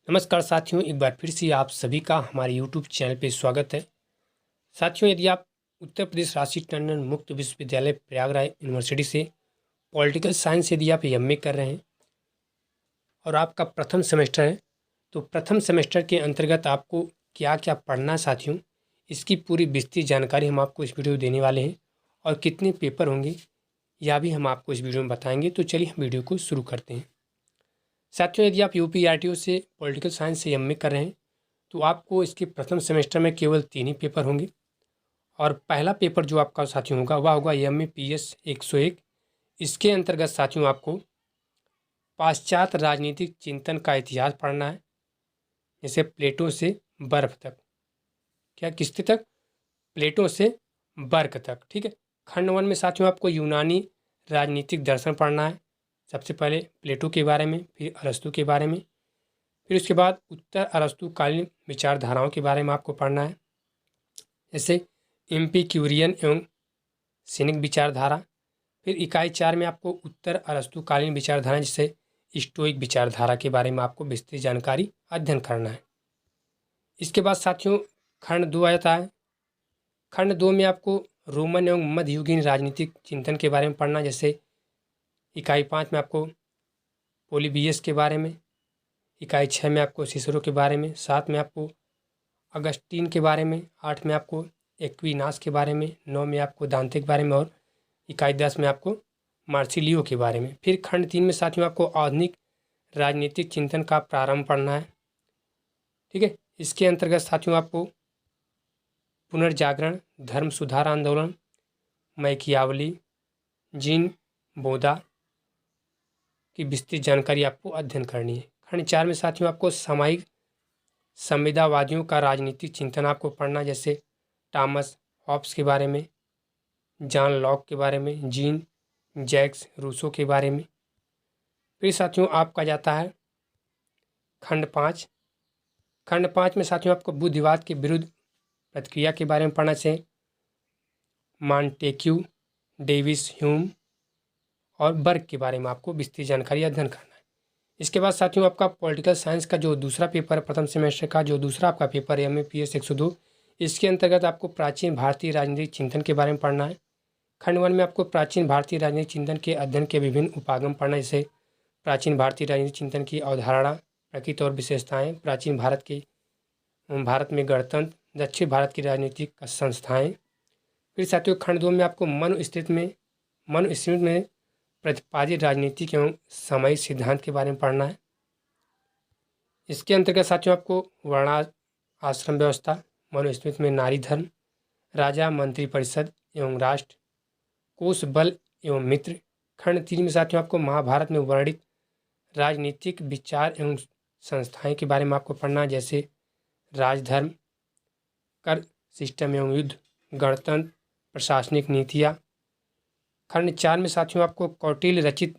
नमस्कार साथियों, एक बार फिर से आप सभी का हमारे YouTube चैनल पे स्वागत है। साथियों, यदि आप उत्तर प्रदेश राशि टंडन मुक्त विश्वविद्यालय प्रयागराज यूनिवर्सिटी से पॉलिटिकल साइंस यदि आप एमए कर रहे हैं और आपका प्रथम सेमेस्टर है, तो प्रथम सेमेस्टर के अंतर्गत आपको क्या क्या पढ़ना है साथियों, इसकी पूरी विस्तृत जानकारी हम आपको इस वीडियो में देने वाले हैं और कितने पेपर होंगे यह भी हम आपको इस वीडियो में बताएंगे। तो चलिए हम वीडियो को शुरू करते हैं। साथियों, यदि आप यूपीआरटीओ से पॉलिटिकल साइंस से एमए कर रहे हैं तो आपको इसके प्रथम सेमेस्टर में केवल 3 ही पेपर होंगे और पहला पेपर जो आपका साथियों होगा वह होगा एमएपीएस 101। इसके अंतर्गत साथियों आपको पाश्चात्य राजनीतिक चिंतन का इतिहास पढ़ना है, जैसे प्लेटो से बर्फ तक। क्या किसके तक? प्लेटो से बर्फ तक। ठीक है। खंड 1 में साथियों आपको यूनानी राजनीतिक दर्शन पढ़ना है। सबसे पहले प्लेटो के बारे में, फिर अरस्तु के बारे में, फिर उसके बाद उत्तर अरस्तुकालीन विचारधाराओं के बारे में आपको पढ़ना है, जैसे एम्पिक्यूरियन एवं सिनिक विचारधारा। फिर इकाई 4 में आपको उत्तर अरस्तुकालीन विचारधारा जैसे स्टोइक विचारधारा के बारे में आपको विस्तृत जानकारी अध्ययन करना है। इसके बाद साथियों खंड 2 आ जाता है। खंड 2 में आपको रोमन एवं मध्ययुगीन राजनीतिक चिंतन के बारे में पढ़ना, जैसे इकाई 5 में आपको पोलिबियस के बारे में, इकाई 6 में आपको सिसरो के बारे में, 7 में आपको अगस्टीन के बारे में, 8 में आपको एक्विनास के बारे में, 9 में आपको दांते के बारे में और इकाई 10 में आपको मार्सिलियो के बारे में। फिर खंड 3 में साथियों आपको आधुनिक राजनीतिक चिंतन का प्रारंभ पढ़ना है। ठीक है। इसके अंतर्गत साथियों आपको पुनर्जागरण, धर्म सुधार आंदोलन, मैकियावली, जीन बोधा की विस्तृत जानकारी आपको अध्ययन करनी है। खंड 4 में साथियों आपको सामायिक संविदावादियों का राजनीतिक चिंतन आपको पढ़ना, जैसे टॉमस हॉब्स के बारे में, जॉन लॉक के बारे में, जीन जैक्स रूसो के बारे में। फिर साथियों आपका जाता है खंड 5। खंड 5 में साथियों आपको बुद्धिवाद के विरुद्ध प्रतिक्रिया के बारे में पढ़ना चाहिए, मॉन्टेक्यू, डेविस, ह्यूम और बर्ग के बारे में आपको विस्तृत जानकारी अध्ययन करना है। इसके बाद साथियों आपका पॉलिटिकल साइंस का जो दूसरा पेपर है, प्रथम सेमेस्टर का जो दूसरा आपका पेपर है एमएपीएस 102, इसके अंतर्गत आपको प्राचीन भारतीय राजनीतिक चिंतन के बारे में पढ़ना है। खंड 1 में आपको प्राचीन भारतीय राजनीतिक चिंतन के अध्ययन के विभिन्न उपागम पढ़ना, जैसे प्राचीन भारतीय राजनीतिक चिंतन की अवधारणा, प्रकृति और विशेषताएं, प्राचीन भारत में गणतंत्र, दक्षिण भारत की राजनीतिक संस्थाएं। फिर साथियों खंड 2 में आपको मनुस्मृति में प्रतिपादित राजनीतिक एवं सामयिक सिद्धांत के बारे में पढ़ना है। इसके अंतर्गत साथियों आपको वर्ण आश्रम व्यवस्था, मनुस्मृति में नारी धर्म, राजा मंत्री परिषद एवं राष्ट्र, कोष बल एवं मित्र। खंड 3 में साथियों आपको महाभारत में वर्णित राजनीतिक विचार एवं संस्थाएं के बारे में आपको पढ़ना, जैसे राजधर्म, कर सिस्टम एवं युद्ध, गणतंत्र, प्रशासनिक नीतियाँ। खंड 4 में साथियों आपको कौटिल्य रचित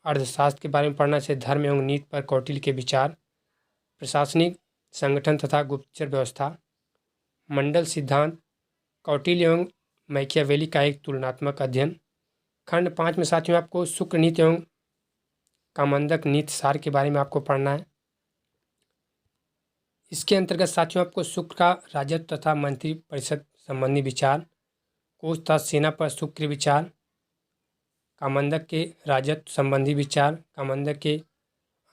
अर्थशास्त्र के बारे में पढ़ना, जैसे धर्म एवं नीति पर कौटिल्य के विचार, प्रशासनिक संगठन तथा गुप्तचर व्यवस्था, मंडल सिद्धांत, कौटिल्य एवं मैकियावेली का एक तुलनात्मक अध्ययन। खंड 5 में साथियों आपको शुक्र नीति एवं कामंदक नीति सार के बारे में आपको पढ़ना है। इसके अंतर्गत साथियों आपको शुक्र का राजत्व तथा मंत्री परिषद संबंधी विचार, कोष तथा सेना पर शुक्र के विचार, कामंदक के राजत्व संबंधी विचार, कामंदक के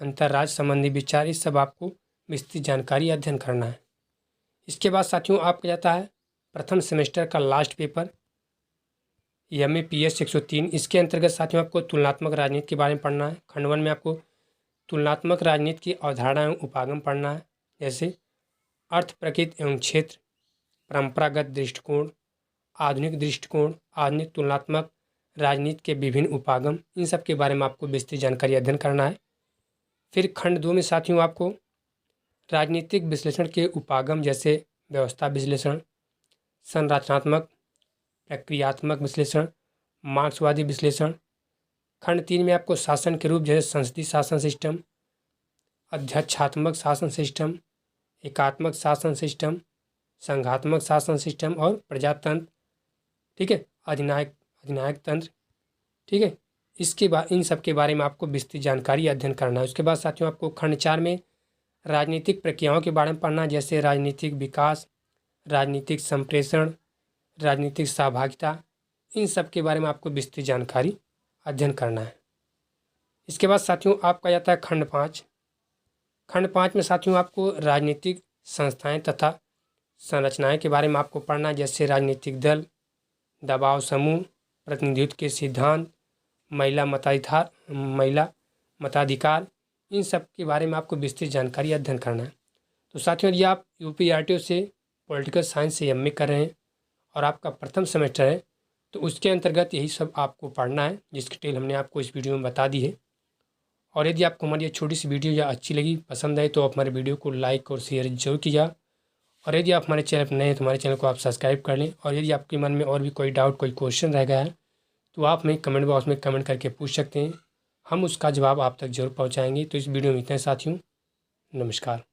अंतर्राज्य संबंधी विचार, इस सब आपको विस्तृत जानकारी अध्ययन करना है। इसके बाद साथियों आपका जाता है प्रथम सेमेस्टर का लास्ट पेपर एमएपीएस 103। इसके अंतर्गत साथियों आपको तुलनात्मक राजनीति के बारे में पढ़ना है। खंड 1 में आपको तुलनात्मक राजनीति की अवधारणा एवं उपागम पढ़ना है, जैसे अर्थ, प्रकृति एवं क्षेत्र, परंपरागत दृष्टिकोण, आधुनिक दृष्टिकोण, आधुनिक तुलनात्मक राजनीति के विभिन्न उपागम, इन सब के बारे में आपको विस्तृत जानकारी अध्ययन करना है। फिर खंड 2 में साथियों आपको राजनीतिक विश्लेषण के उपागम, जैसे व्यवस्था विश्लेषण, संरचनात्मक प्रक्रियात्मक विश्लेषण, मार्क्सवादी विश्लेषण। खंड 3 में आपको शासन के रूप, जैसे संसदीय शासन सिस्टम, अध्यक्षात्मक शासन सिस्टम, एकात्मक शासन सिस्टम, संघात्मक शासन सिस्टम और प्रजातंत्र। ठीक है। अधिनायक तंत्र। ठीक है। इसके बाद इन सब के बारे में आपको विस्तृत जानकारी अध्ययन करना है। उसके बाद साथियों आपको खंड 4 में राजनीतिक प्रक्रियाओं के बारे में पढ़ना, जैसे राजनीतिक विकास, राजनीतिक संप्रेषण, राजनीतिक सहभागिता, इन सब के बारे में आपको विस्तृत जानकारी अध्ययन करना है। इसके बाद साथियों आपका जाता है खंड 5। खंड 5 में साथियों आपको राजनीतिक संस्थाएं तथा संरचनाएं के बारे में आपको पढ़ना, जैसे राजनीतिक दल, दबाव समूह, प्रतिनिधित्व के सिद्धांत, महिला मताधिकार, इन सब के बारे में आपको विस्तृत जानकारी अध्ययन करना है। तो साथियों यदि आप यूपीआरटीओ से पॉलिटिकल साइंस से एमए कर रहे हैं और आपका प्रथम सेमेस्टर है तो उसके अंतर्गत यही सब आपको पढ़ना है, जिसकी डिटेल हमने आपको इस वीडियो में बता दी है। और यदि आपको हमारी ये छोटी सी वीडियो या अच्छी लगी, पसंद आए, तो आप हमारे वीडियो को लाइक और शेयर जरूर कीजिए। और यदि आप हमारे चैनल पर नए हैं तो हमारे चैनल को आप सब्सक्राइब कर लें। और यदि आपके मन में और भी कोई डाउट, कोई क्वेश्चन रह गया है तो आप हमें कमेंट बॉक्स में कमेंट करके पूछ सकते हैं, हम उसका जवाब आप तक जरूर पहुंचाएंगे। तो इस वीडियो में इतना ही साथियों, नमस्कार।